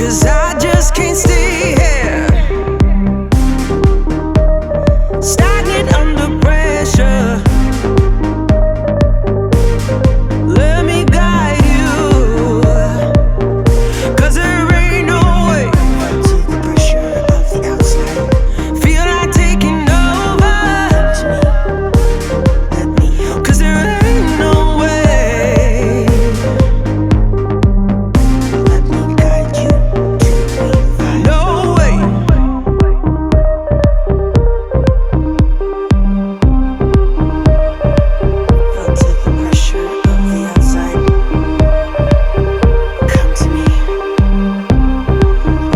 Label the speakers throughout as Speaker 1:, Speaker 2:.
Speaker 1: 'cause I just can't stay here, stagnant under pressure. Let me guide you, 'cause there ain't no way. To the pressure of the outside, feel like taking over. Let me help, 'cause there ain't no way. Let me guide you to revive. No way. Feel to the pressure of the outside. Come to me.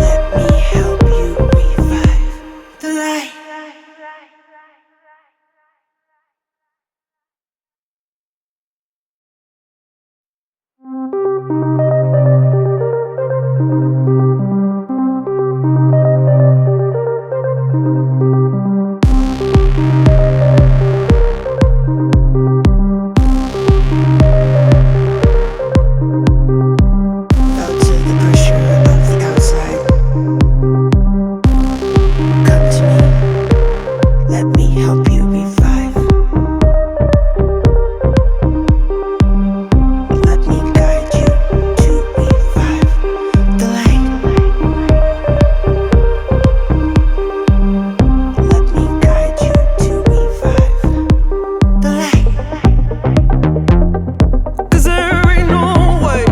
Speaker 1: Let me help you revive the light. Felt to the pressure of the outside. Come to me. Let me help you revive. Let me guide you to revive the light. Let me guide you to revive the light. 'Cause there ain't no way.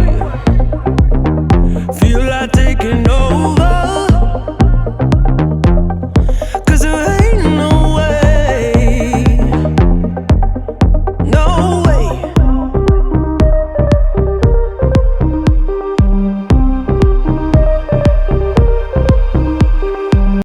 Speaker 1: Feel like taking